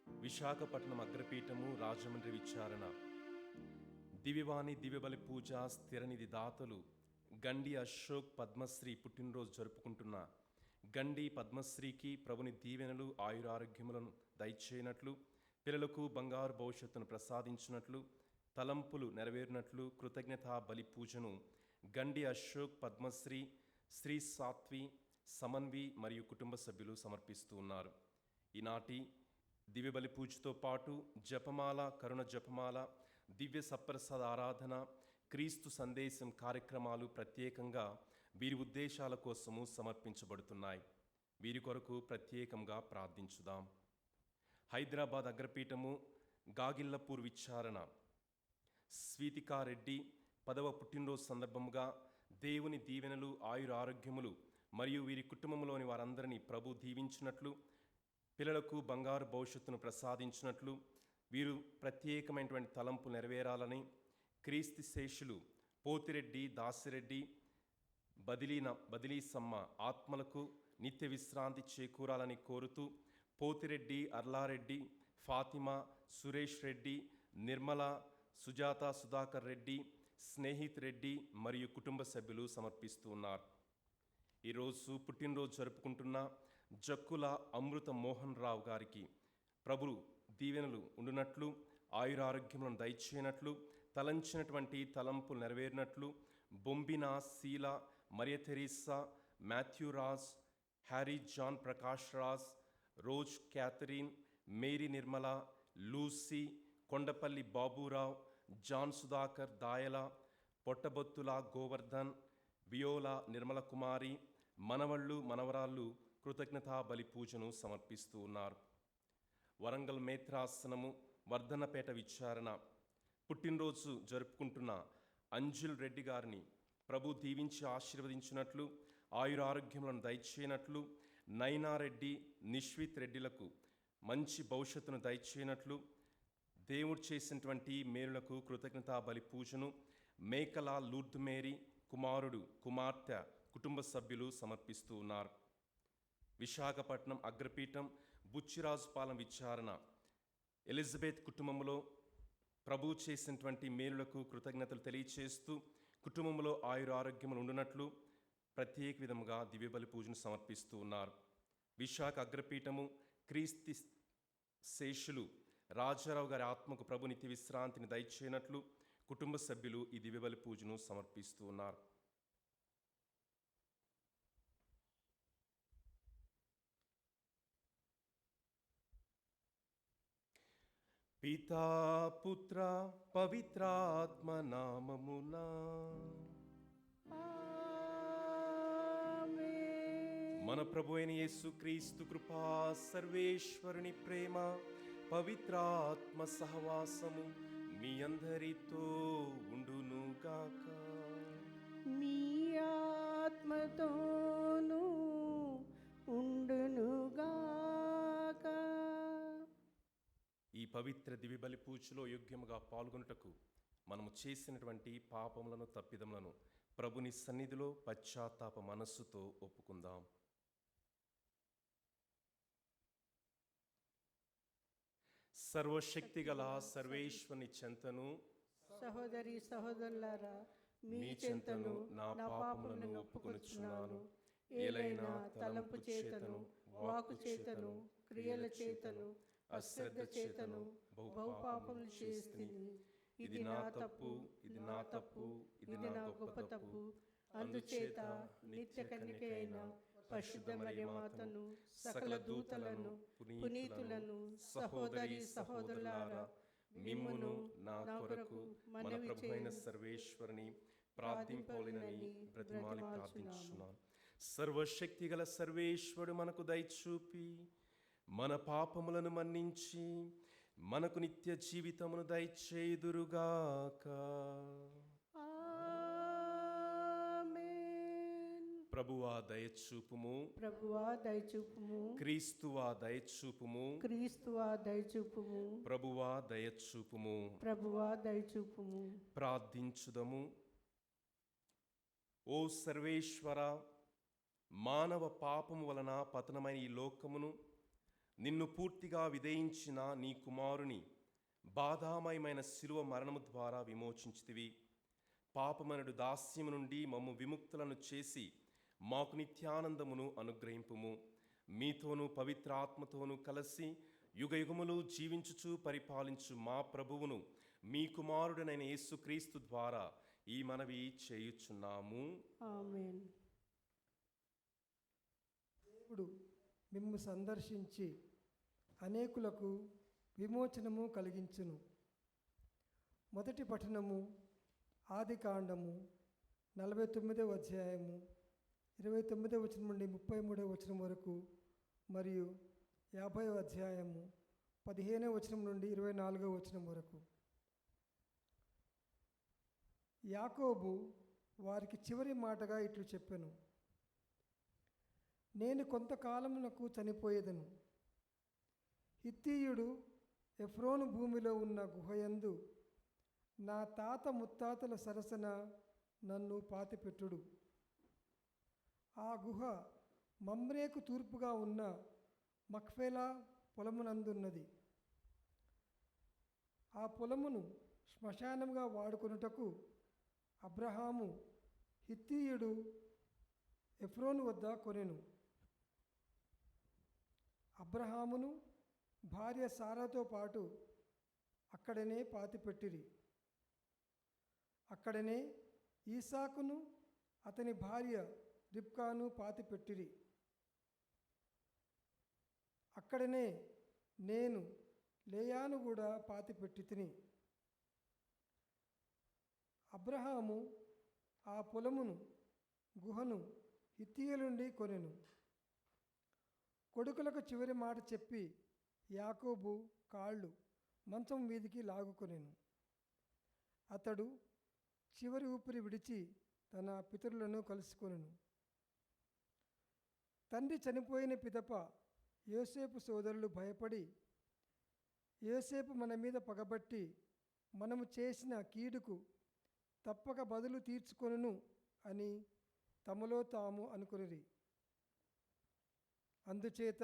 విశాఖపట్నం అగ్రపీఠము రాజమండ్రి విచారణ దివ్యవాణి దివ్యబలి పూజ స్థిరనిధి దాతలు గండి అశోక్ పద్మశ్రీ పుట్టినరోజు జరుపుకుంటున్న గండి పద్మశ్రీకి ప్రభుని దీవెనలు ఆయురారోగ్యములను దయచేయనట్లు, పిల్లలకు బంగారు భవిష్యత్తును ప్రసాదించినట్లు, తలంపులు నెరవేరినట్లు కృతజ్ఞతా బలి పూజను గండి అశోక్ పద్మశ్రీ శ్రీ సాత్వి సమన్వి మరియు కుటుంబ సభ్యులు సమర్పిస్తూ ఉన్నారు. ఈనాటి దివ్య బలి పూజతో పాటు జపమాల, కరుణ జపమాల, దివ్య సప్రసాద ఆరాధన, క్రీస్తు సందేశం కార్యక్రమాలు ప్రత్యేకంగా వీరి ఉద్దేశాల కోసము సమర్పించబడుతున్నాయి. వీరి కొరకు ప్రత్యేకంగా ప్రార్థించుదాం. హైదరాబాద్ అగ్రపీఠము గాగిల్లపూర్ విచారణ స్వీతికారెడ్డి 10వ పుట్టినరోజు సందర్భముగా దేవుని దీవెనలు ఆయురారోగ్యములు మరియు వీరి కుటుంబంలోని వారందరినీ ప్రభు దీవించినట్లు, పిల్లలకు బంగారు భవిష్యత్తును ప్రసాదించినట్లు, వీరు ప్రత్యేకమైనటువంటి తలంపు నెరవేరాలని, క్రీస్తు శేషులు పోతిరెడ్డి, దాసిరెడ్డి, బదిలీ సమ్మ ఆత్మలకు నిత్య విశ్రాంతి చేకూరాలని కోరుతూ పోతిరెడ్డి, అర్లారెడ్డి, ఫాతిమా, సురేష్ రెడ్డి, నిర్మల, సుజాత, సుధాకర్ రెడ్డి, స్నేహిత్ రెడ్డి మరియు కుటుంబ సభ్యులు సమర్పిస్తూ ఉన్నారు. ఈరోజు పుట్టినరోజు జరుపుకుంటున్న జక్కుల అమృత మోహన్ రావు గారికి ప్రభు దీవెనలు ఉండునట్లు, ఆయురారోగ్యములను దయచేయనట్లు, తలంచినటువంటి తలంపులు నెరవేరినట్లు, బొంబిన Sheela, Maria Teresa, Matthew Raj, Harry John Prakash Raj, Rose Catherine, Mary Nirmala, Lucy, Kondapalli Baburao, John Sudhakar దాయల, పొట్టబొత్తుల గోవర్ధన్, వియోల నిర్మల కుమారి, మనవళ్ళు మనవరాళ్ళు కృతజ్ఞతా బలి పూజను సమర్పిస్తూ ఉన్నారు. వరంగల్ మేత్రాసనము వర్ధన్నపేట విచారణ పుట్టినరోజు జరుపుకుంటున్న అంజుల్ రెడ్డి గారిని ప్రభు దీవించి ఆశీర్వదించినట్లు, ఆయురారోగ్యములను దయచేయనట్లు, నైనారెడ్డి, నిశ్విత్ రెడ్డిలకు మంచి భవిష్యత్తును దయచేయనట్లు, దేవుడు చేసినటువంటి మేలులకు కృతజ్ఞతా బలి పూజను మేకల లూర్ద్ మేరీ కుమారుడు, కుమార్తె, కుటుంబ సభ్యులు సమర్పిస్తూ ఉన్నారు. విశాఖపట్నం అగ్రపీఠం బుచ్చిరాజుపాలెం విచారణ ఎలిజబెత్ కుటుంబంలో ప్రభు చేసినటువంటి మేలులకు కృతజ్ఞతలు తెలియచేస్తూ కుటుంబంలో ఆయురారోగ్యములు ఉండునట్లు ప్రత్యేక విధముగా దివ్యబలి పూజను సమర్పిస్తూ ఉన్నారు. విశాఖ అగ్రపీఠము క్రీస్తు శేషులు రాజారావు గారి ఆత్మకు ప్రభు నిత్య విశ్రాంతిని దయచేయనట్లు కుటుంబ సభ్యులు ఈ దివ్యబలి పూజను సమర్పిస్తూ ఉన్నారు. పితా పుత్ర పవిత్రాత్మ నామమునా మన ప్రభు అయిన యేసుక్రీస్తు కృపా, సర్వేశ్వరుని ప్రేమ, పవిత్రాత్మ సహవాసము మీ అందరితో ఉండునుగాక. మీ ఆత్మతోనూ ఉండునుగాక. ఈ పవిత్ర దివ్యబలి పూజలో యోగ్యముగా పాల్గొనుటకు మనము చేసినటువంటి పాపములను, తప్పిదములను ప్రభుని సన్నిధిలో పశ్చాత్తాప మనస్సుతో ఒప్పుకుందాం. సర్వశక్తిగల సర్వేశ్వరుని చెంతను, సహోదరి సహోదరులారా, మీ చెంతను నా పాపములను ఒప్పుకొనుచున్నాను. ఏలైనా తలంపు చేతను, వాకు చేతను, క్రియల చేతను, అశ్రద్ధ చేతను బహుపాపములు చేస్తుంది. ఇది నా తప్పు, ఇది నా తప్పు, ఇది నా గొప్ప తప్పు. అందుచేత నిత్య కన్యక అయిన పరిశుద్ధ మరియమాతను, సకల దూతలను, పునీతులను, సహోదరి సహోదరులారా, మిమ్మును నా కొరకు మన ప్రభు అయిన సర్వేశ్వరుని ప్రార్థింపవలెనని బ్రతిమాలి ప్రార్థించున్నాను. సర్వశక్తి గల సర్వేశ్వరుడు మనకు దయచూపి మన పాపములను మన్నించి మనకు నిత్య జీవితమును దయచేయుదురుగాక. ఆమేన్. ప్రభువా దయచూపుము, ప్రభువా దయచూపుము, క్రీస్తువా దయచూపుము, క్రీస్తువా దయచూపుము, ప్రభువా దయచూపుము. ప్రభువా దయచూపుము. ప్రార్థించుదము. ఓ సర్వేశ్వర, మానవ పాపము వలన పతనమైన ఈ లోకమును నిన్ను పూర్తిగా విధేయించిన నీ కుమారుని బాధామయమైన శిలువ మరణము ద్వారా విమోచించితివి. పాపమనుడు దాస్యము నుండి మమ్ము విముక్తులను చేసి మాకు నిత్యానందమును అనుగ్రహింపుము. మీతోనూ పవిత్రాత్మతోనూ కలిసి యుగయుగములు జీవించుచు పరిపాలించు మా ప్రభువును మీ కుమారుడనైన యేసుక్రీస్తు ద్వారా ఈ మనవి చేయుచున్నాము. ఆమేన్. దేవుడు మిమ్ము సందర్శించి అనేకులకు విమోచనము కలిగించును. మొదటి పఠనము ఆదికాండము 49వ అధ్యాయము 29వ వచనం నుండి 33వ వచనం వరకు మరియు 50వ అధ్యాయము 15వ వచనం నుండి 24వ వచనం వరకు. యాకోబు వారికి చివరి మాటగా ఇట్లు చెప్పెను: నేను కొంతకాలమునకు చనిపోయేదను. హిత్తీయుడు ఎఫ్రోను భూమిలో ఉన్న గుహయందు నా తాత ముత్తాతల సరసన నన్ను పాతిపెట్టుడు. ఆ గుహ మమ్రేకు తూర్పుగా ఉన్న మక్ఫేలా పొలమునందున్నది. ఆ పొలమును శ్మశానముగా వాడుకొనుటకు అబ్రహాము హిత్తీయుడు ఎఫ్రోను వద్ద కొనెను. అబ్రహామును భార్య సారాతో పాటు అక్కడనే పాతిపెట్టిరి. అక్కడనే ఈసాకును అతని భార్య రిబ్కాను పాతిపెట్టిరి. అక్కడనే నేను లేయాను కూడా పాతిపెట్టి తిని. అబ్రహాము ఆ పొలమును గుహను హిత్తీయుల నుండి కొనెను. కొడుకులకు చివరి మాట చెప్పి యాకోబు కాళ్ళు మంచం మీదికి లాగుకొనెను. అతడు చివరి ఊపిరి విడిచి తన పితరులను కలుసుకొనెను. తండ్రి చనిపోయిన పిదప యోసేపు సోదరులు భయపడి, యోసేపు మన మీద పగబట్టి మనము చేసిన కీడుకు తప్పక బదులు తీర్చుకొనును అని తమలో తాము అనుకొనిరి. అందుచేత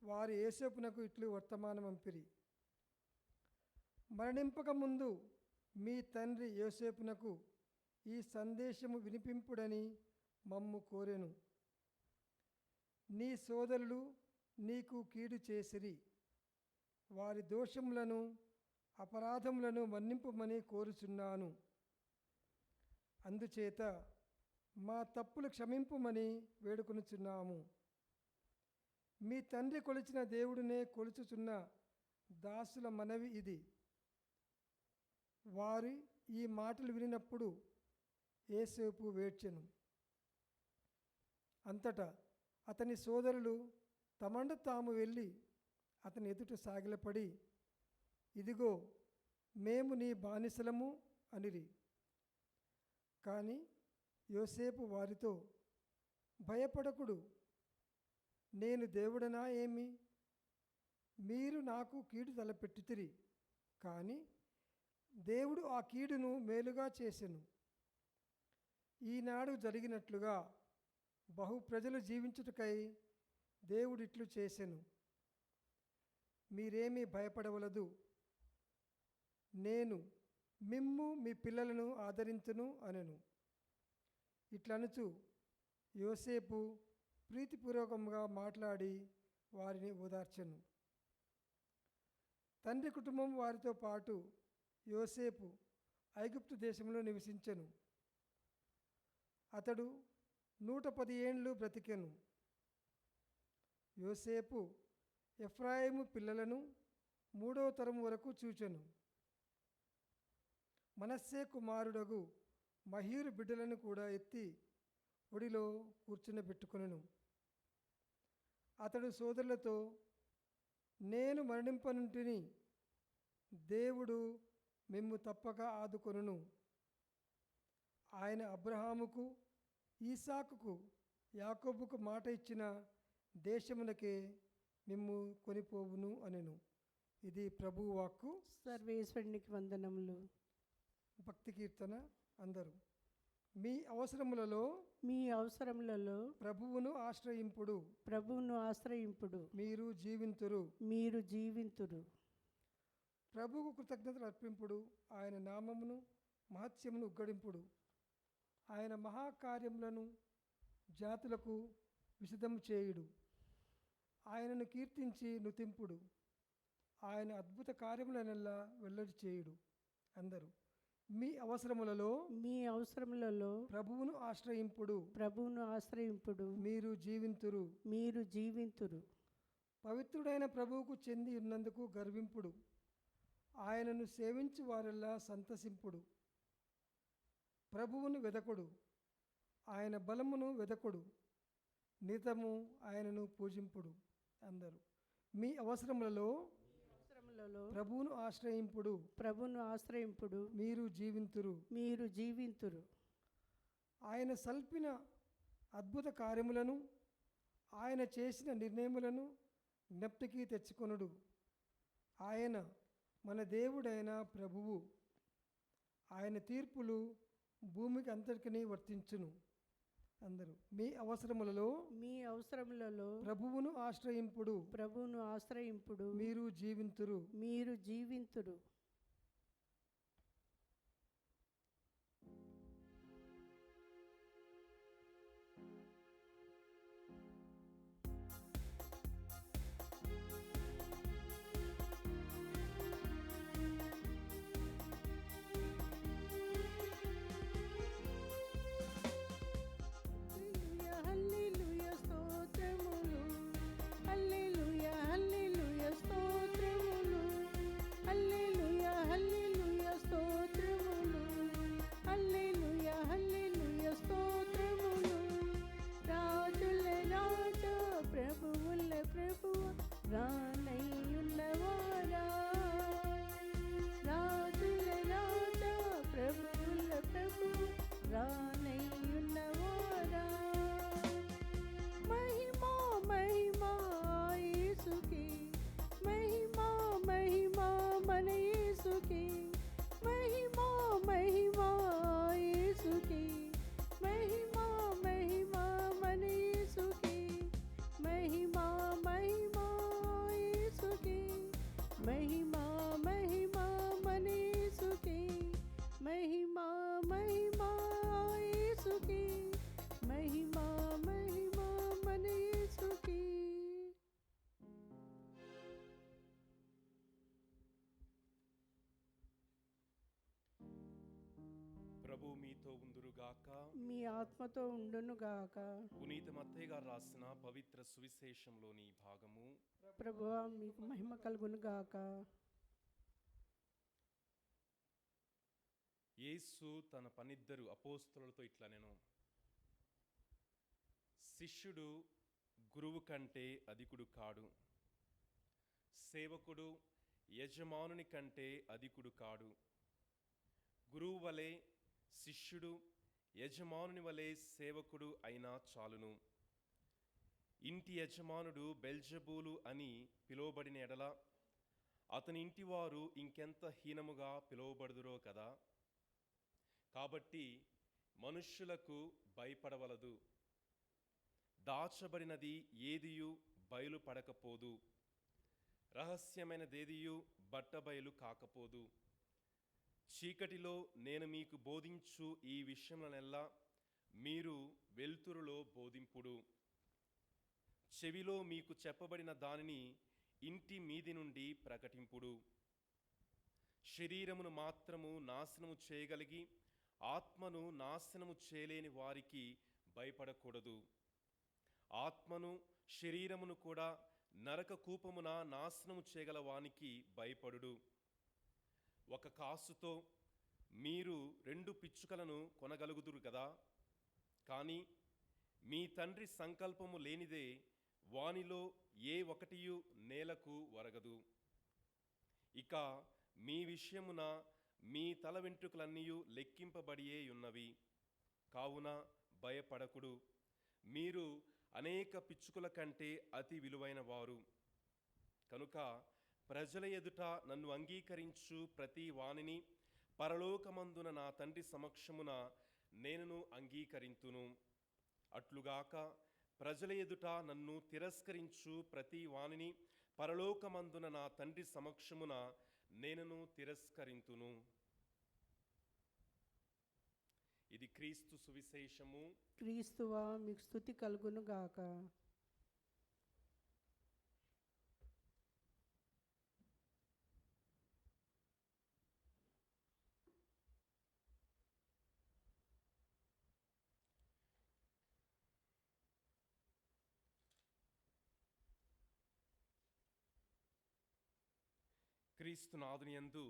వారు యోసేపునకు ఇట్లు వర్తమానం పంపిరి: మరణింపక ముందు మీ తండ్రి యోసేపునకు ఈ సందేశము వినిపింపుడని మమ్ము కోరెను. నీ సోదరులు నీకు కీడు చేసిరి. వారి దోషములను అపరాధములను మన్నింపమని కోరుచున్నాను. అందుచేత మా తప్పులు క్షమింపుమని వేడుకొనుచున్నాము. మీ తండ్రి కొలిచిన దేవుడినే కొలుచుచున్న దాసుల మనవి ఇది. వారి ఈ మాటలు వినినప్పుడు యోసేపు వేడ్చెను. అంతటా అతని సోదరులు తమండ తాము వెళ్ళి అతని ఎదుట సాగిలపడి, ఇదిగో మేము నీ బానిసలము అనిరి. కానీ యోసేపు వారితో, భయపడకుడు, నేను దేవుడనా ఏమి? మీరు నాకు కీడు తలపెట్టితిరి, కానీ దేవుడు ఆ కీడును మేలుగా చేసెను. ఈనాడు జరిగినట్లుగా బహు ప్రజలు జీవించుటకై దేవుడిట్లు చేసెను. మీరేమీ భయపడవలదు. నేను మిమ్ము మీ పిల్లలను ఆదరించును అనెను. ఇట్లనుచు యోసేపు ప్రీతిపూర్వకంగా మాట్లాడి వారిని ఓదార్చెను. తండ్రి కుటుంబం వారితో పాటు యోసేపు ఐగుప్తు దేశంలో నివసించెను. అతడు 110 ఏండ్లు బ్రతికెను. యోసేపు ఎఫ్రాయిము పిల్లలను 3వ తరం వరకు చూచెను. మనస్సే కుమారుడగు మహీరు బిడ్డలను కూడా ఎత్తి ఒడిలో కూర్చునబెట్టుకొనెను. అతడు సోదరులతో, నేను మరణింపనుంటిని, దేవుడు మిమ్ము తప్పక ఆదుకొనును. ఆయన అబ్రహాముకు, ఈసాకుకు, యాకోబుకు మాట ఇచ్చిన దేశమునకే మిమ్ము కొనిపోవును అనెను. ఇది ప్రభువు వాక్కు. సర్వేశ్వరునికి వందనములు. భక్తి కీర్తన అందరూ. మీ అవసరములలో మీ అవసరములలో ప్రభువును ఆశ్రయింపుడు, ప్రభువును ఆశ్రయింపుడు, మీరు జీవింతురు. మీరు జీవింతురు. ప్రభువుకు కృతజ్ఞతలు అర్పింపుడు, ఆయన నామమును మహత్యమును ఉగ్గడింపుడు. ఆయన మహాకార్యములను జాతులకు విశదము చేయుడు. ఆయనను కీర్తించి నుతింపుడు, ఆయన అద్భుత కార్యములనెల్లా వెల్లడి చేయుడు. అందరూ మీ అవసరములలో మీ అవసరములలో ప్రభువును ఆశ్రయింపుడు, ప్రభువును ఆశ్రయింపుడు, మీరు జీవింతురు. మీరు జీవింతురు. పవిత్రుడైన ప్రభువుకు చెంది ఉన్నందుకు గర్వింపుడు, ఆయనను సేవించు వారెల్లా సంతసింపుడు. ప్రభువును వెదకుడు, ఆయన బలమును వెదకుడు, నితము ఆయనను పూజింపుడు. అందరూ మీ అవసరములలో అవసరములలో ప్రభువును ఆశ్రయింపుడు, ప్రభువును ఆశ్రయింపుడు, మీరు జీవింతురు. మీరు జీవింతురు. ఆయన సల్పిన అద్భుత కార్యములను, ఆయన చేసిన నిర్ణయములను జ్ఞప్తికి తెచ్చుకొనుడు. ఆయన మన దేవుడైన ప్రభువు, ఆయన తీర్పులు భూమికి అంతటికీ వర్తించును. అందరూ మీ అవసరములలో మీ అవసరములలో ప్రభువును ఆశ్రయింపుడు, ప్రభువును ఆశ్రయింపుడు, మీరు జీవింతురు. మీరు జీవింతురు. హల్లెలూయా స్తోత్రములు, హల్లెలూయా హల్లెలూయా స్తోత్రములు, హల్లెలూయా హల్లెలూయా స్తోత్రములు, హల్లెలూయా హల్లెలూయా స్తోత్రములు. రాజుల రాజా ప్రభువుల ప్రభువు రానయ్యున్నవారా, రాజుల రాజా ప్రభువుల ప్రభువు రానయ్యున్నవారా. మహిమా మహిమా యేసుకి, మహిమా మహిమా మన యేసుకి, మహిమా మహిమా యేసుకి, మహిమా మహిమా మన యేసుకి, మహిమా మహిమా యేసుకి, మహిమా మహిమా మన యేసుకి, మహిమా మహిమా యేసుకి, మహిమా మహిమా మన యేసుకి. ప్రభు మీతో ఉందురుగాక. మీ ఆత్మతో ఉండునుగాక. పునీత మత్తయి గారు రాసిన పవిత్ర సువిశేషంలోని భాగము. ప్రభువా మీకు మహిమ కలుగునుగాక. యేసు తన 12 అపోస్తలులతో ఇట్లా నేను, శిష్యుడు గురువు కంటే అధికుడు కాడు, సేవకుడు యజమానుని కంటే అధికుడు కాడు. గురువు వలె శిష్యుడు, యజమానుని వలె సేవకుడు అయినా చాలును. ఇంటి యజమానుడు బెల్జబూలు అని పిలువబడిన ఎడల అతని ఇంటివారు ఇంకెంత హీనముగా పిలువబడుదురో కదా. కాబట్టి మనుష్యులకు భయపడవలదు. దాచబడినది ఏదియు బయలుపడకపోదు, రహస్యమైనదేదియు బట్టబయలు కాకపోదు. చీకటిలో నేను మీకు బోధించు ఈ విషయములనెల్లా మీరు వెలుతురులో బోధింపుడు. చెవిలో మీకు చెప్పబడిన దానిని ఇంటి మీది నుండి ప్రకటింపుడు. శరీరమును మాత్రము నాశనము చేయగలిగి ఆత్మను నాశనము చేయలేని వారికి భయపడకూడదు. ఆత్మను శరీరమును కూడా నరక కూపమున నాశనము చేయగల వానికి భయపడుడు. ఒక కాసుతో మీరు 2 పిచ్చుకలను కొనగలుగుదురు కదా. కానీ మీ తండ్రి సంకల్పము లేనిదే వానిలో ఏ ఒకటియు నేలకు వరగదు. ఇక మీ విషయమున మీ తల వెంట్రుకలన్నీయు లెక్కింపబడియే ఉన్నవి. కావున భయపడకుడు. మీరు అనేక పిచ్చుకల కంటే అతి విలువైన వారు. కనుక ప్రజల ఎదుట నన్ను అంగీకరించు ప్రతి వానిని పరలోకమందున నా తండ్రి సమక్షమున నేనును అంగీకరింతును. అట్లుగాక ప్రజల ఎదుట నన్ను తిరస్కరించు ప్రతి వానిని పరలోకమందున నా తండ్రి సమక్షమున నేనును తిరస్కరింతును. ఇది క్రీస్తు సువిశేషము. క్రీస్తువా మీకు స్తుతి కలుగును గాక. క్రీస్తు నాదునియందు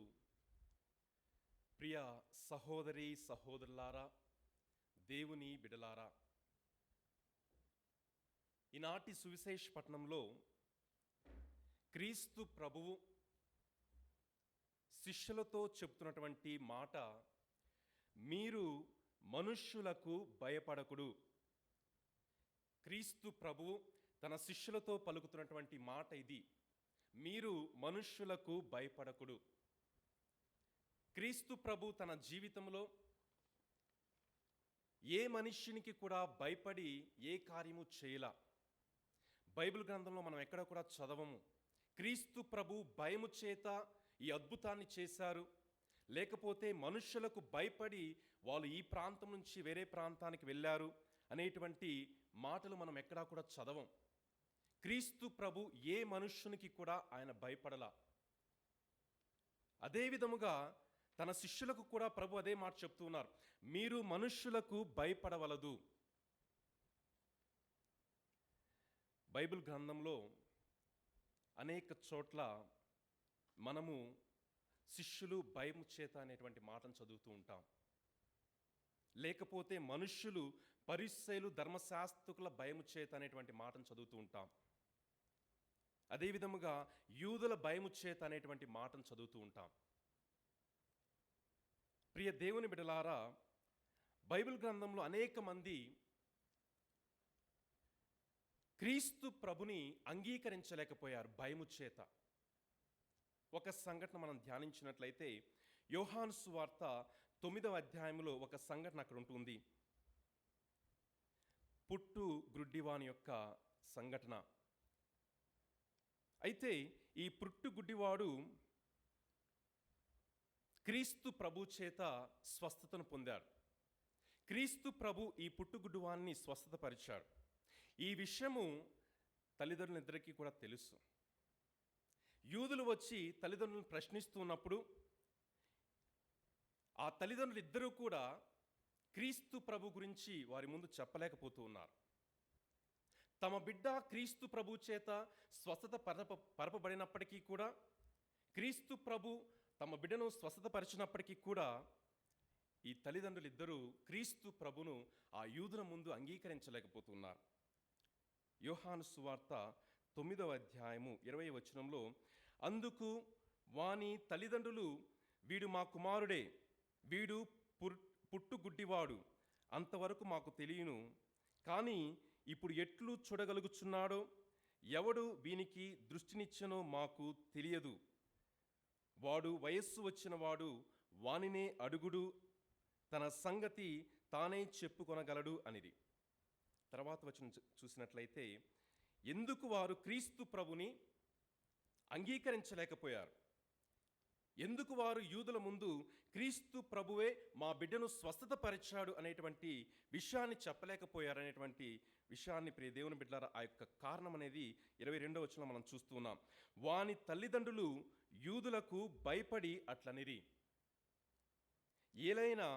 ప్రియ సహోదరి సహోదరులారా, దేవుని బిడలారా, ఈనాటి సువిశేష పట్టణంలో క్రీస్తు ప్రభువు శిష్యులతో చెప్తున్నటువంటి మాట, మీరు మనుష్యులకు భయపడకుడు. క్రీస్తు ప్రభువు తన శిష్యులతో పలుకుతున్నటువంటి మాట ఇది, మీరు మనుష్యులకు భయపడకుడు. క్రీస్తు ప్రభు తన జీవితంలో ఏ మనుష్యునికి కూడా భయపడి ఏ కార్యము చేయలా. బైబిల్ గ్రంథంలో మనం ఎక్కడ కూడా చదవము క్రీస్తు ప్రభు భయము చేత ఈ అద్భుతాన్ని చేశారు, లేకపోతే మనుష్యులకు భయపడి వాళ్ళు ఈ ప్రాంతం నుంచి వేరే ప్రాంతానికి వెళ్ళారు అనేటువంటి మాటలు మనం ఎక్కడా కూడా చదవం. క్రీస్తు ప్రభు ఏ మనుష్యునికి కూడా ఆయన భయపడలా. అదే విధముగా తన శిష్యులకు కూడా ప్రభు అదే మాట చెప్తూ ఉన్నారు, మీరు మనుష్యులకు భయపడవలదు. బైబిల్ గ్రంథంలో అనేక చోట్ల మనము శిష్యులు భయం చేత అనేటువంటి మాటను చదువుతూ ఉంటాం. లేకపోతే మనుష్యులు పరిసయ్యులు ధర్మశాస్త్రకుల భయము చేత అనేటువంటి మాటను చదువుతూ ఉంటాం. అదేవిధముగా యూదుల భయము చేత అనేటువంటి మాటను చదువుతూ ఉంటాం. ప్రియ దేవుని బిడలారా, బైబిల్ గ్రంథంలో అనేక మంది క్రీస్తు ప్రభుని అంగీకరించలేకపోయారు భయము చేత. ఒక సంఘటన మనం ధ్యానించినట్లయితే యోహాను సువార్త 9వ అధ్యాయంలో ఒక సంఘటన అక్కడ ఉంటుంది. పుట్టు గ్రుడ్డివాని యొక్క సంఘటన. అయితే ఈ పుట్టు గుడ్డివాడు క్రీస్తు ప్రభు చేత స్వస్థతను పొందాడు. క్రీస్తు ప్రభు ఈ పుట్టుగుడ్డివాన్ని స్వస్థతపరిచాడు. ఈ విషయము తల్లిదండ్రులిద్దరికీ కూడా తెలుసు. యూదులు వచ్చి తల్లిదండ్రులను ప్రశ్నిస్తున్నప్పుడు ఆ తల్లిదండ్రులు ఇద్దరూ కూడా క్రీస్తు ప్రభు గురించి వారి ముందు చెప్పలేకపోతూ ఉన్నారు. తమ బిడ్డ క్రీస్తు ప్రభు చేత స్వస్థత పరపబడినప్పటికీ కూడా, క్రీస్తు ప్రభు తమ బిడ్డను స్వస్థతపరిచినప్పటికీ కూడా ఈ తల్లిదండ్రులు ఇద్దరూ క్రీస్తు ప్రభును ఆ యూదుల ముందు అంగీకరించలేకపోతున్నారు. యోహాను సువార్త 9వ అధ్యాయము 20వ వచనంలో, అందుకు వాని తల్లిదండ్రులు, వీడు మా కుమారుడే, వీడు పుట్టుగుడ్డివాడు, అంతవరకు మాకు తెలియను, కానీ ఇప్పుడు ఎట్లు చూడగలుగుచున్నాడో, ఎవడు వీనికి దృష్టినిచ్చెనో మాకు తెలియదు. వాడు వయస్సు వచ్చిన వాడు, వానినే అడుగుడు, తన సంగతి తానే చెప్పుకొనగలడు అనిది. తర్వాత వచనం చూసినట్లయితే, ఎందుకు వారు క్రీస్తు ప్రభుని అంగీకరించలేకపోయారు, ఎందుకు వారు యూదుల ముందు క్రీస్తు ప్రభువే మా బిడ్డను స్వస్థతపరిచాడు అనేటువంటి విషయాన్ని చెప్పలేకపోయారనేటువంటి విషయాన్ని ప్రియ దేవుని బిడ్డలారా, ఆ యొక్క కారణం అనేది 22వ వచనంలో మనం చూస్తున్నాం. వాని తల్లిదండ్రులు యూదులకు భయపడి అట్లనిరి, ఏలైనా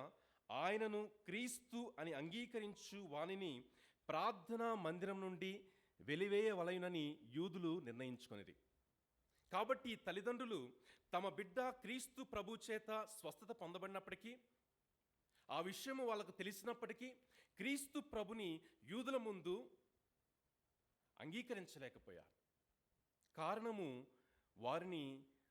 ఆయనను క్రీస్తు అని అంగీకరించు వానిని ప్రార్థనా మందిరం నుండి వెలివేయవలెనని యూదులు నిర్ణయించుకొనిరి. కాబట్టి తల్లిదండ్రులు తమ బిడ్డ క్రీస్తు ప్రభు చేత స్వస్థత పొందబడినప్పటికీ, ఆ విషయము వాళ్ళకు తెలిసినప్పటికీ క్రీస్తు ప్రభుని యూదుల ముందు అంగీకరించలేకపోయారు. కారణము, వారిని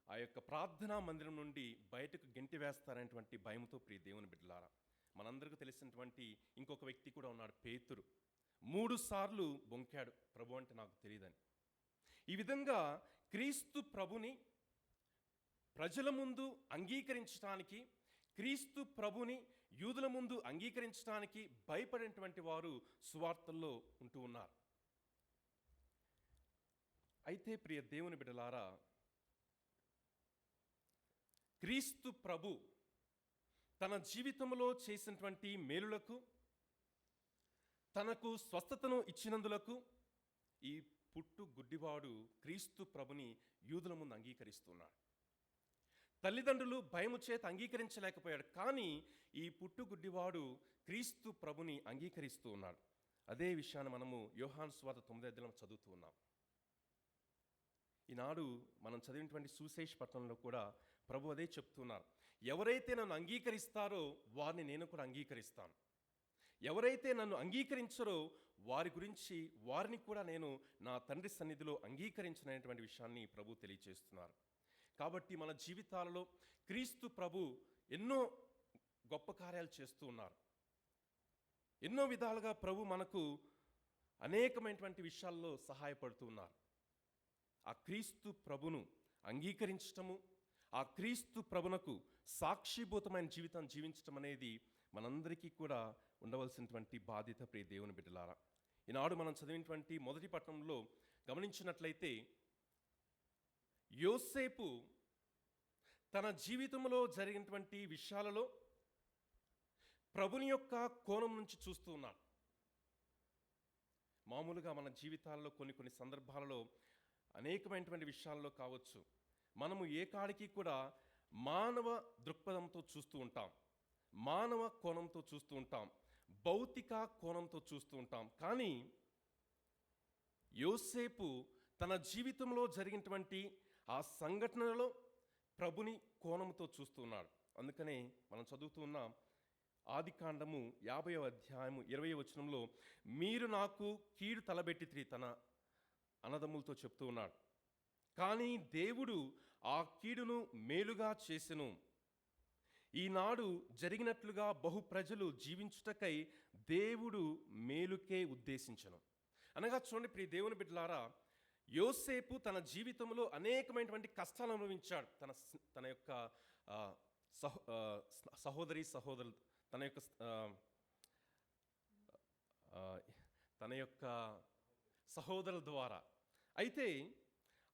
ఆ యొక్క ప్రార్థనా మందిరం నుండి బయటకు గెంటివేస్తారనేటువంటి భయంతో ప్రియ దేవుని బిడ్డలారా, మనందరికీ తెలిసినటువంటి ఇంకొక వ్యక్తి కూడా ఉన్నాడు, పేతురు. 3 సార్లు బొంకాడు, ప్రభు అంటే నాకు తెలియదని. ఈ విధంగా క్రీస్తు ప్రభుని ప్రజల ముందు అంగీకరించడానికి, క్రీస్తు ప్రభుని యూదుల ముందు అంగీకరించడానికి భయపడినటువంటి వారు సువార్తల్లో ఉంటూ ఉన్నారు. అయితే ప్రియ దేవుని బిడ్డలారా, క్రీస్తు ప్రభు తన జీవితంలో చేసినటువంటి మేలులకు, తనకు స్వస్థతను ఇచ్చినందులకు ఈ పుట్టు గుడ్డివాడు క్రీస్తు ప్రభుని యూదుల ముందు అంగీకరిస్తున్నాడు. తల్లిదండ్రులు భయము చేత అంగీకరించలేకపోయాడు, కానీ ఈ పుట్టు గుడ్డివాడు క్రీస్తు ప్రభుని అంగీకరిస్తూ ఉన్నాడు. అదే విషయాన్ని మనము యోహాను సువార్త 9వ అధ్యాయంలో చదువుతూ ఉన్నాం. ఈనాడు మనం చదివినటువంటి సువిశేష పట్టణంలో కూడా ప్రభు అదే చెప్తున్నారు. ఎవరైతే నన్ను అంగీకరిస్తారో వారిని నేను కూడా అంగీకరిస్తాను. ఎవరైతే నన్ను అంగీకరించరో వారి గురించి వారిని కూడా నేను నా తండ్రి సన్నిధిలో అంగీకరించినటువంటి విషయాన్ని ప్రభు తెలియజేస్తున్నారు. కాబట్టి మన జీవితాలలో క్రీస్తు ప్రభు ఎన్నో గొప్ప కార్యాలు చేస్తూ ఉన్నారు. ఎన్నో విధాలుగా ప్రభు మనకు అనేకమైనటువంటి విషయాల్లో సహాయపడుతూ ఉన్నారు. ఆ క్రీస్తు ప్రభును అంగీకరించటము, ఆ క్రీస్తు ప్రభునకు సాక్షిభూతమైన జీవితం జీవించటం అనేది మనందరికీ కూడా ఉండవలసినటువంటి బాధ్యత. ప్రియ దేవుని బిడ్డలారా, ఈనాడు మనం చదివినటువంటి మొదటి పట్టణంలో గమనించినట్లయితే యోసేపు తన జీవితంలో జరిగినటువంటి విషయాలలో ప్రభుని యొక్క కోణం నుంచి చూస్తూ ఉన్నాడు. మామూలుగా మన జీవితాల్లో కొన్ని సందర్భాలలో అనేకమైనటువంటి విషయాల్లో కావచ్చు, మనము ఏ కాడికి కూడా మానవ దృక్పథంతో చూస్తూ ఉంటాం, మానవ కోణంతో చూస్తూ ఉంటాం, భౌతిక కోణంతో చూస్తూ ఉంటాం. కానీ యోసేపు తన జీవితంలో జరిగినటువంటి ఆ సంఘటనలో ప్రభుని కోణంతో చూస్తూ ఉన్నాడు. అందుకనే మనం చదువుతూ ఉన్నాం ఆదికాండము 50వ అధ్యాయము 20వ వచనంలో, మీరు నాకు కీడు తలబెట్టితిరి తన అన్నదమ్ములతో చెప్తూ ఉన్నాడు. కానీ దేవుడు ఆ కీడును మేలుగా చేసెను. ఈనాడు జరిగినట్లుగా బహు ప్రజలు జీవించుటకై దేవుడు మేలుకే ఉద్దేశించెను. అనగా చూడండి ప్రియ దేవుని బిడ్డలారా, యోసేపు తన జీవితంలో అనేకమైనటువంటి కష్టాలు అనుభవించాడు. తన యొక్క సహోదరులు తన యొక్క సహోదరుల ద్వారా. అయితే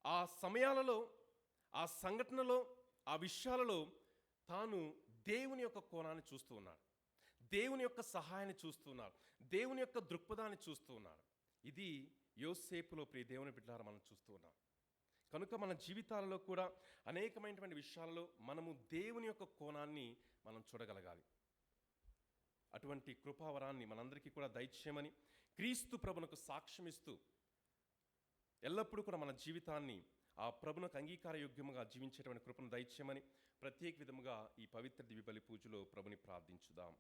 ఆ సమయాలలో, ఆ సంఘటనలో, ఆ విషయాలలో తాను దేవుని యొక్క కోణాన్ని చూస్తూ ఉన్నాడు, దేవుని యొక్క సహాయాన్ని చూస్తూ ఉన్నాడు, దేవుని యొక్క దృక్పథాన్ని చూస్తూ ఉన్నాడు. ఇది యోసేపులో ప్రియ దేవుని బిడ్డలారా మనం చూస్తూ ఉన్నాం. కనుక మన జీవితాలలో కూడా అనేకమైనటువంటి విషయాలలో మనము దేవుని యొక్క కోణాన్ని మనం చూడగలగాలి. అటువంటి కృపావరాన్ని మనందరికీ కూడా దయచేయమని, క్రీస్తు ప్రభునకు సాక్ష్యమిస్తూ ఎల్లప్పుడూ కూడా మన జీవితాన్ని ఆ ప్రభునకు అంగీకారయోగ్యముగా జీవించేటువంటి కృపను దయచేయమని ప్రత్యేక విధముగా ఈ పవిత్ర దివ్య బలి పూజలో ప్రభుని ప్రార్థించుదాం.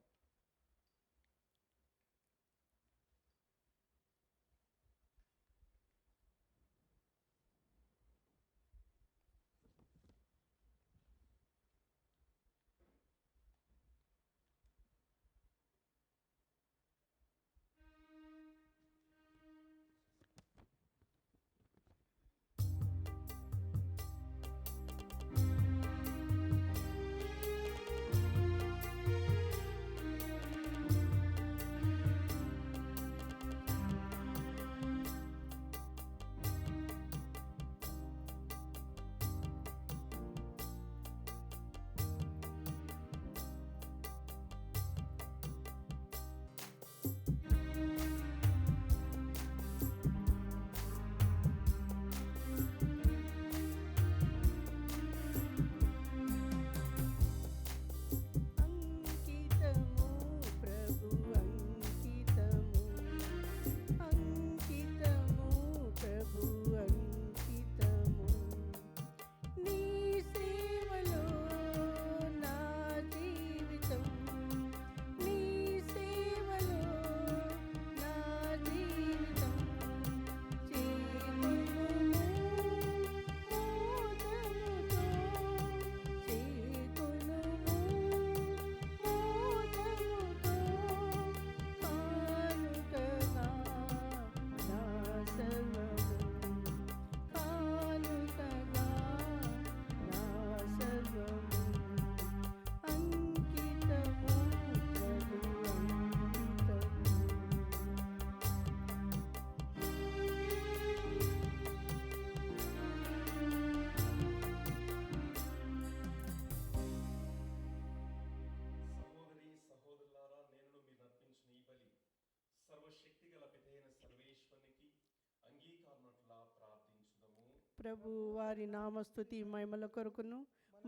ప్రభు వారి నామస్తుతి మహిమల కొరకును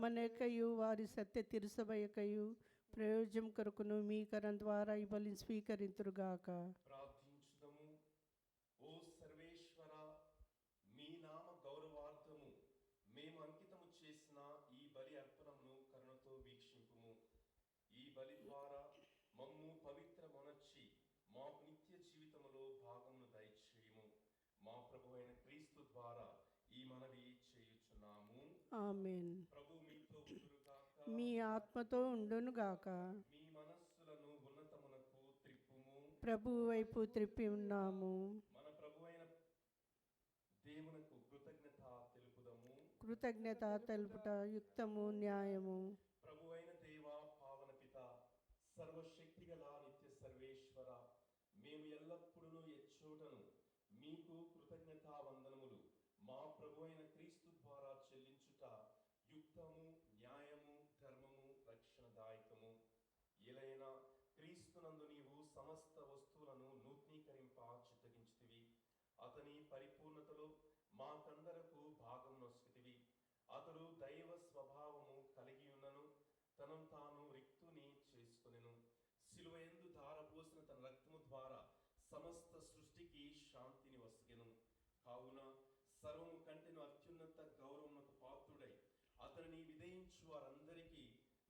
మనకయు వారి సత్య తిరుసభయకయు ప్రయోజనం కొరకును మీ కరం ద్వారా ఈ బలిని స్వీకరింతురుగాక. ప్రార్థించుదము. ఓ సర్వేశ్వర, మీ నామ గౌరవార్థము మేము అంకితము చేసిన ఈ బలి అర్పణమును కరుణతో వీక్షింపుము. ఈ బలి ద్వారా మమ్ము పవిత్రమొనర్చి మాకు నిత్య జీవితములో భాగమును దయచేయుము. మా ప్రభు అయిన క్రీస్తు ద్వారా ఈ మనవి చేయుచున్నాము. ఆమేన్. ప్రభు మీతో ఉండునుగాక. మీ ఆత్మతో ఉండునుగాక. మీ మనస్సులను ఉన్నతమునకు త్రిప్పుము. ప్రభు వైపు త్రిప్పి ఉన్నాము. మన ప్రభు అయిన దేవునకు కృతజ్ఞత తెలుపుదము. కృతజ్ఞత తెలుపుట యుక్తము, న్యాయము. ప్రభు అయిన దేవా, పావన పిత, సర్వశక్తిగల నిత్య సర్వేశ్వర, మేము ఎల్లప్పుడూ ఎచ్చోటను మీకు కృతజ్ఞతా వందనములు మా ప్రభు అయిన క్రీస్తు ద్వారా చెల్లించుట యుక్తము, న్యాయము, ధర్మము, రక్షణదాయకము. ఎలైనా క్రీస్తునందు నీవు సమస్త వస్తువులను నూతనీకరింప చిత్తగించితివి. అతని పరిపూర్ణతలో మాకందరకు భాగం నొసగితివి. అతడు దైవ స్వభావము కలిగి ఉన్నను తనను తాను రిక్తుని చేసుకొనెను. సిలువయందు ధారపోసిన తన రక్తము ద్వారా సమస్త సృష్టికి శాంతిని వసగెను. కావున సర్వము కంటెను అత్యున్నత గౌరవమునకు పాత్రుడై అతనిని విధేయించు వారందరికీ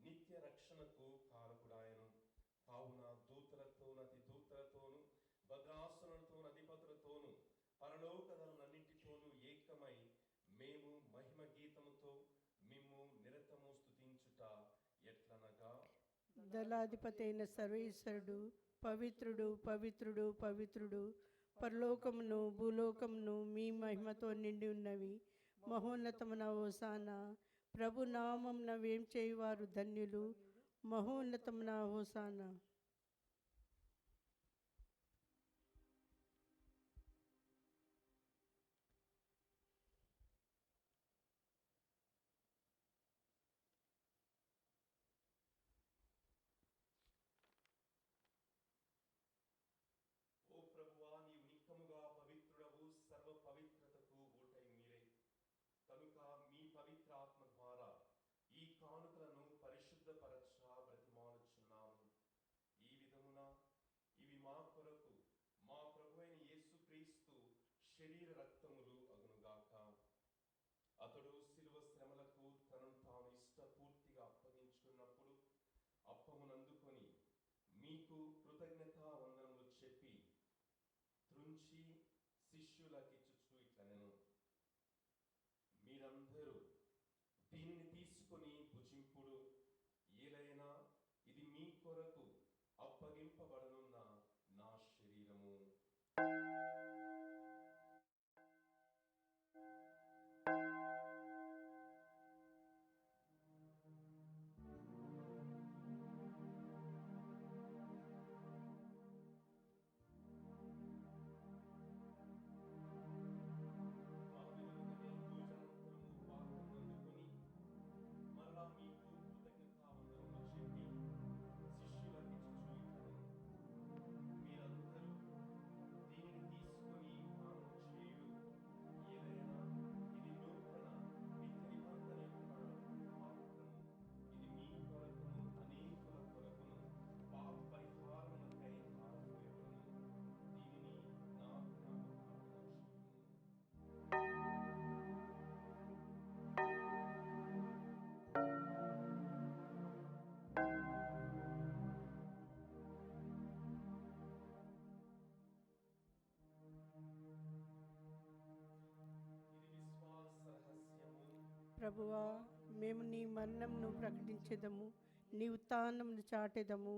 నిత్య రక్షణకు కారకుడాయను. కావున దూతలతోను అతి దూతలతోను భద్రాసనులతోను అధిపతులతోను పరలోకదలన్నింటితోనూ ఏకమై మేము మహిమ గీతముతో మిమ్ము నిరతము స్తుతించుట ఎట్లనగా, దళాధిపతి అయిన సర్వేశ్వరుడు పవిత్రుడు, పవిత్రుడు, పవిత్రుడు, పరలోకమును భూలోకమును మీ మహిమతో నిండి ఉన్నవి. మహోన్నతమున హోసానా. ప్రభు నామమున వేం చేయువారు ధన్యులు. మహోన్నతమున హోసానా. ఓ ప్రభువా, నీవు నిక్కముగా పవిత్రుడవు, సర్వ పవిత్రతకు ఊటై మీరే. కనుక మీ పవిత్ర ఆత్మ ద్వారా ఈ కానుకలను పరిశుద్ధపరచ బ్రతిమాలుచున్నాము. ఈ విధమున ఇవి మా కొరకు మా ప్రభు అయిన యేసుక్రీస్తు శరీర రక్తములు అగునుగాక. అతడు శిలువ శ్రమలకు తనను తాను ఇష్టపూర్తిగా అప్పగించుకున్నప్పుడు అప్పమునందుకొని మీకు కృతజ్ఞతా వందనములు చెప్పి త్రుంచి శిష్యులకిచ్చుచు ఇట్లనెను, మీరందరూ దీనిని తీసుకొని భుజింపుడు. ఏలైనా ఇది మీ కొరకు అప్పగింపబడనున్న నా శరీరము. ప్రభువా, మేము నీ మరణంను ప్రకటించెదము, నీ ఉత్థానమును చాటెదము.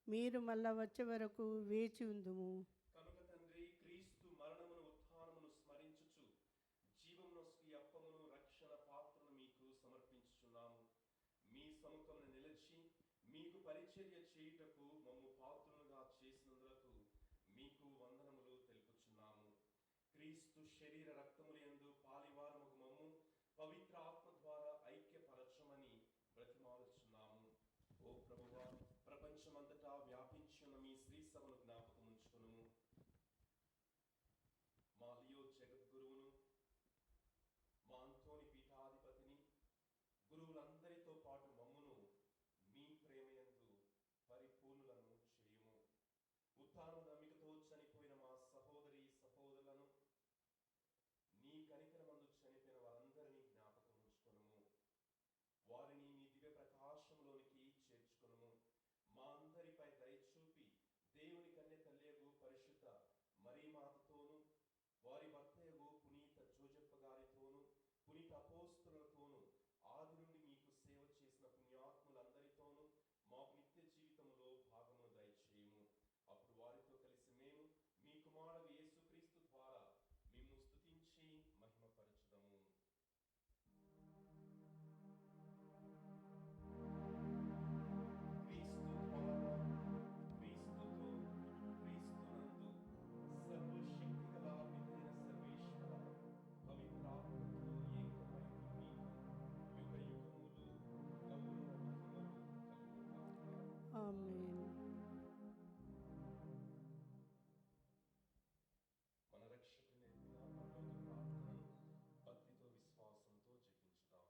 మీరు మళ్ళా వచ్చే వరకు వేచి ఉందుము. కనుక తండ్రి, క్రీస్తు మరణమును ఉత్థానమును స్మరించుచు జీవమునొసగి అప్పమును రక్షణ పాత్రను మీకు సమర్పించుచున్నాము. మీ సముఖమున నిలిచి మీకు పరిచర్య చేయుటకు మమ్ము పాత్రులుగా చేసినందులకు మీకు వందనములు తెలుపుచున్నాము. క్రీస్తు శరీర రక్తములందు పాలివారముగు మమ్ము పవిత్ర ఆత్మ ద్వారా ఐక్యపరచమని బ్రతిమాలుచున్నాము. ఓ ప్రభువా, ప్రపంచమంతటా వ్యాపించున్న మీ శ్రీ సభను జ్ఞాపకం ఉంచుకును. మా లియో జగద్గురువును, మా పునరుత్థాన నమ్మికతో చనిపోయిన మా సహోదరి సహోదరులను, నీ కనికరమందు చనిపోయిన వారందరినీ జ్ఞాపకం ఉంచుకొనుము. వారిని నీ దివ్య ప్రకాశంలోనికి చేర్చుకొనుము. మా అందరిపై దయచూపి దేవుని కన్య తల్లియగు పరిశుద్ధ మరీమాతతోను, వారి భర్తయగు పునీత జోజప్ప గారితోను, పునీత అపోస్తలులతోను, ఆది నుండి మీకు సేవ చేసిన పుణ్యాత్ములందరితోనూ మాకు నిత్య జీవితములో భాగమును దయచేయుము. అప్పుడు వారితో కలిసి మేము మీ కుమారుడు యేసుక్రీస్తు ద్వారా మిమ్ము స్తుతించి మహిమపరచుదము. క్రీస్తు ద్వారా, క్రీస్తుతో, క్రీస్తునందు సర్వశక్తిగల పితైన సర్వేశ్వర పవిత్రాత్మతో ఏకమై మీకు యుగయుగములు గౌరవ మహిమలు కలుగుగాక. ఆమేన్. మన రక్షకుని నేర్పిన పరలోక ప్రార్థనను భక్తితో విశ్వాసంతో జపించుదాం.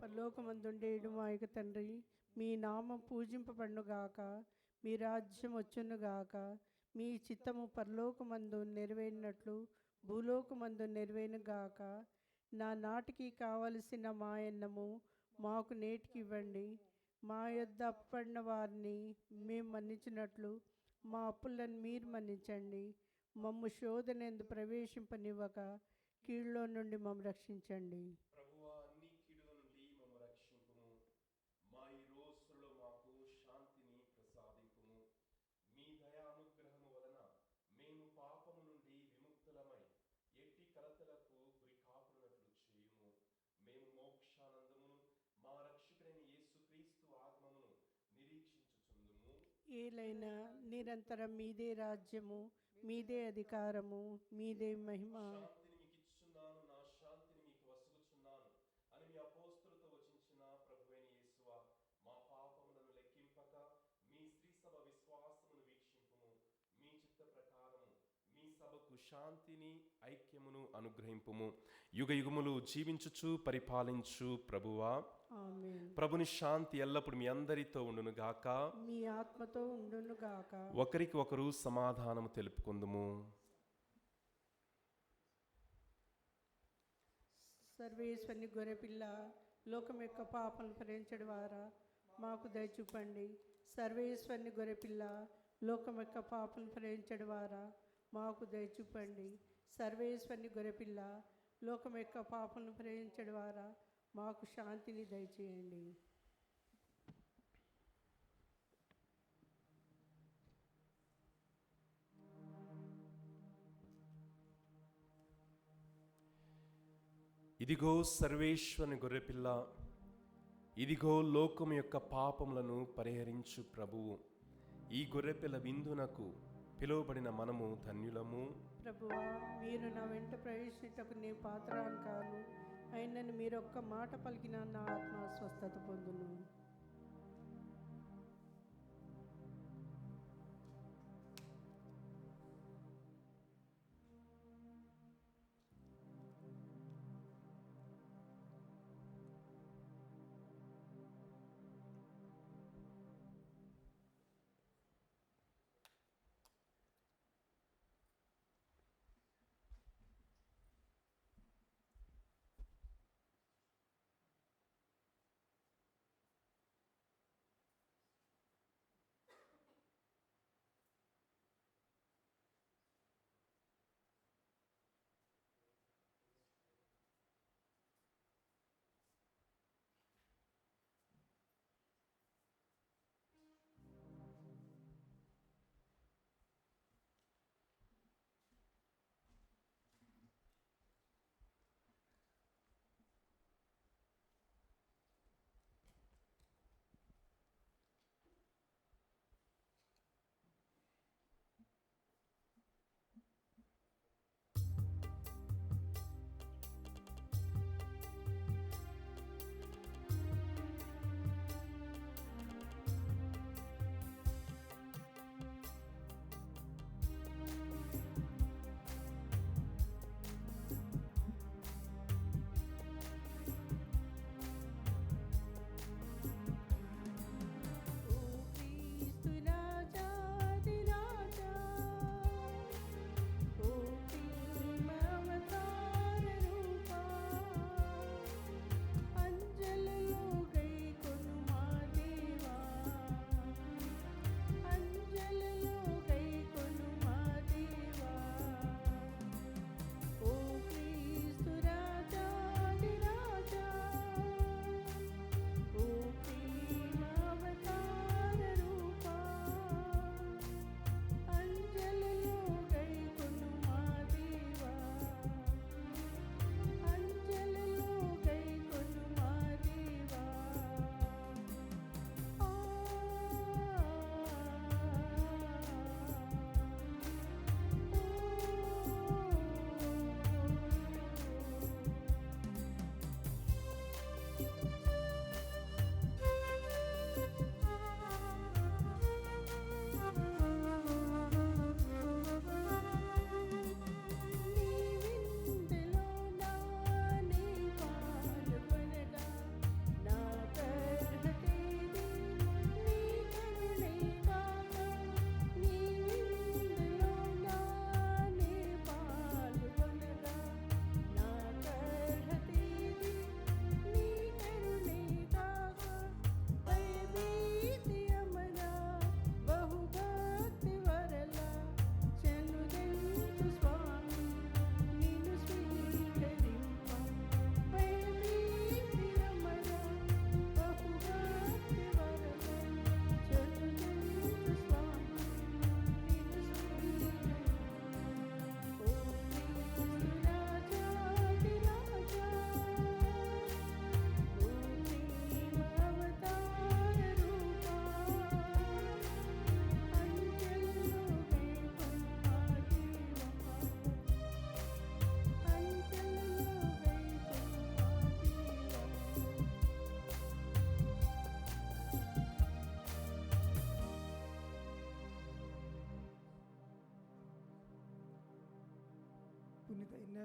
పరలోకమందుండేడు మా యొక్క తండ్రి, మీ నామం పూజింపబడునుగాక, మీ రాజ్యం వచ్చునుగాక, మీ చిత్తము పరలోకమందు నెరవేరినట్లు భూలోకమందు నెరవేరునుగాక. నా నాటికి కావలసిన మా అన్నము మాకు నేటికి ఇవ్వండి. మా యొద్ద అప్పడిన వారిని మేము మన్నించినట్లు మా అప్పులను మీరు మన్నించండి. మమ్ము శోధనందు ప్రవేశింపనివ్వక కీడులో నుండి మమ్ము రక్షించండి. ప్రభువా, అన్ని కీడుల నుండి మమ్ము రక్షింపుము. మా ఈ రోజులలో మాకు శాంతిని ప్రసాదింపుము. మీ దయానుగ్రహము వలన మేము పాపము నుండి విముక్తులమై ఎట్టి కలతలకు గురి కాకున్నట్లు చేయుము. మేము మోక్షానందమును మా రక్షకుడైన యేసుక్రీస్తు ఆగమమును నిరీక్షించుచుందుము. ఏలైనా నిరంతరం మీదే రాజ్యము, మీదే అధికారము, మీదే మహిమ. శాంతిని మీకు ఇచ్చుచున్నాను, నా శాంతిని మీకు వసుగుచున్నాను అని మీ అపోస్తలుతో వచించిన ప్రభువైన యేసువా, మా పాపములను లెక్కింపక మీ శ్రీ సభ విశ్వాసమును వీక్షింపుము. మీ చిత్త ప్రకారము మీ సభకు శాంతిని ఐక్యమును అనుగ్రహింపుము. యుగ యుగములు జీవించుచు పరిపాలించు ప్రభువా, ఆమేన్. ప్రభుని శాంతి ఎల్లప్పుడు మీ అందరితో ఉండును గాక. మీ ఆత్మతో ఉండునుగాక. ఒకరికి ఒకరు సమాధానము తెలుపుకుందుము. సర్వేశ్వరుని గొర్రెపిల్ల, లోకం యొక్క పాపలను భరించడం ద్వారా మాకు దయచూపండి. సర్వేశ్వరుని గొర్రెపిల్ల, లోకం యొక్క పాపలను భరించడం ద్వారా మాకు దయచూపండి. సర్వేశ్వరుని గొర్రెపిల్ల, లోకం యొక్క పాపలను భరించడం ద్వారా మాకు శాంతిని దయచేయండి. ఇదిగో సర్వేశ్వరుని గొర్రెపిల్ల, ఇదిగో లోకం యొక్క పాపములను పరిహరించు ప్రభువు. ఈ గొర్రెపిల్ల విందునకు పిలువబడిన మనము ధన్యులము. ప్రభువా, మీరు నా వెంట ప్రవేశించటకు నే పాత్రాను కాను, అయినను మీరు ఒక్క మాట పలికిన నా ఆత్మ స్వస్థత పొందును.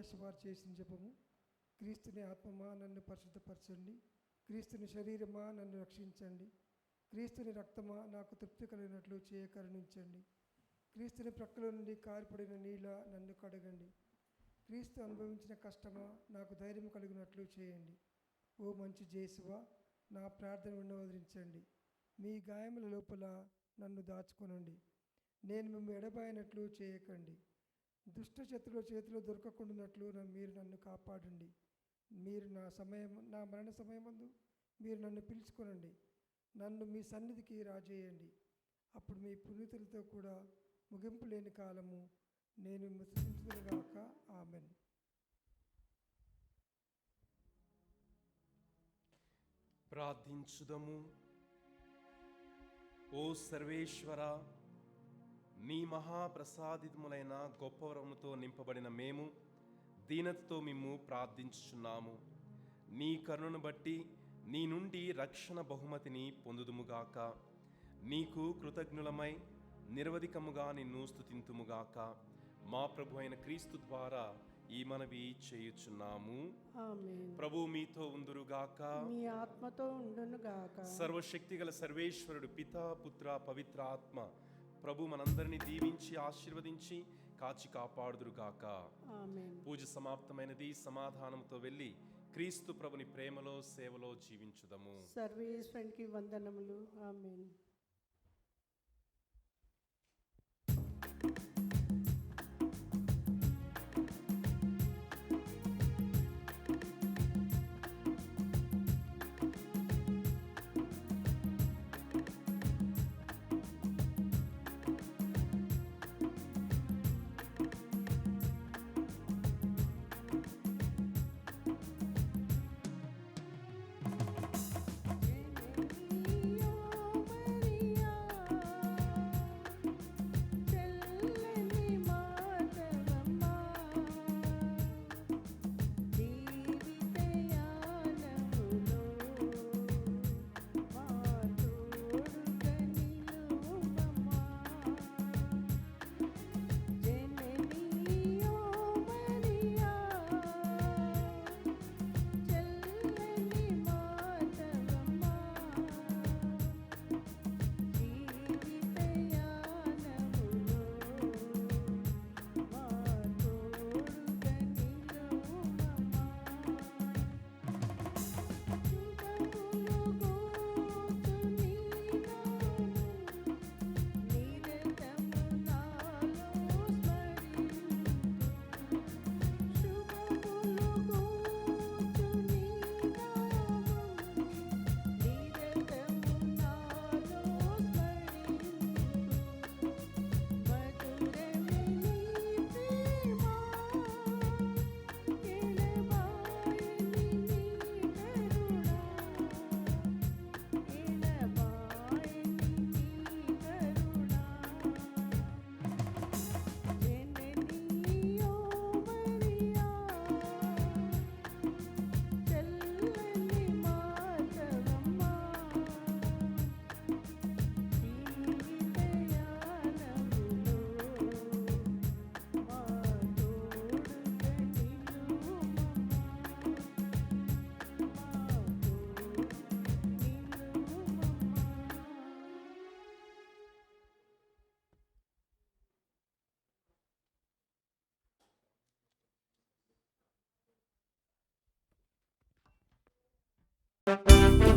ప్రకాష్ వారు చేసిన జపము. క్రీస్తుని ఆత్మమా నన్ను పరిశుద్ధపరచండి, క్రీస్తుని శరీరమా నన్ను రక్షించండి, క్రీస్తుని రక్తమా నాకు తృప్తి కలిగినట్లు చేయ కరుణించండి, క్రీస్తుని ప్రక్కల నుండి కారిపడిన నీళ్ళ నన్ను కడగండి, క్రీస్తు అనుభవించిన కష్టమా నాకు ధైర్యం కలిగినట్లు చేయండి. ఓ మంచి జేసువా, నా ప్రార్థన వినవదరించండి, మీ గాయముల లోపల నన్ను దాచుకొనండి, నేను మిమ్ము ఎడబాయినట్లు చేయకండి, దుష్ట శత్రుల చేతిలో దొరకకుండానట్లు మీరు నన్ను కాపాడండి. మీరు నా మరణ సమయమందు మీరు నన్ను పిలుచుకొనండి, నన్ను మీ సన్నిధికి రాజేయండి. అప్పుడు మీ పునీతులతో కూడా ముగింపు లేని కాలము నేను ముసించుదునుగాక. ఆమెన్. ప్రార్థించుదము. ఓ సర్వేశ్వర, మీ మహాప్రసాదితములైన గొప్ప వరముతో నింపబడిన మేము దీనతతో మిమ్ము ప్రార్థించుచున్నాము. నీ కరుణను బట్టి నీ నుండి రక్షణ బహుమతిని పొందుదుముగాక. నీకు కృతజ్ఞులమై నిరవధికముగా నిన్ను స్తుతింతుముగాక. మా ప్రభు అయిన క్రీస్తు ద్వారా ఈ మనవి చేయుచున్నాము. ఆమేన్. ప్రభు మీతో ఉందురుగాక. మీ ఆత్మతో ఉండునుగాక. సర్వశక్తిగల సర్వేశ్వరుడు పితా, పుత్ర, పవిత్ర ఆత్మ ప్రభు మనందరినీ దీవించి ఆశీర్వదించి కాచి కాపాడుదురుగాక. ఆమేన్. పూజ సమాప్తమైనది. సమాధానంతో వెళ్ళి క్రీస్తు ప్రభుని ప్రేమలో సేవలో జీవించుదము. సర్వేశ్వరునికి వందనములు. ఆమేన్. Thank you.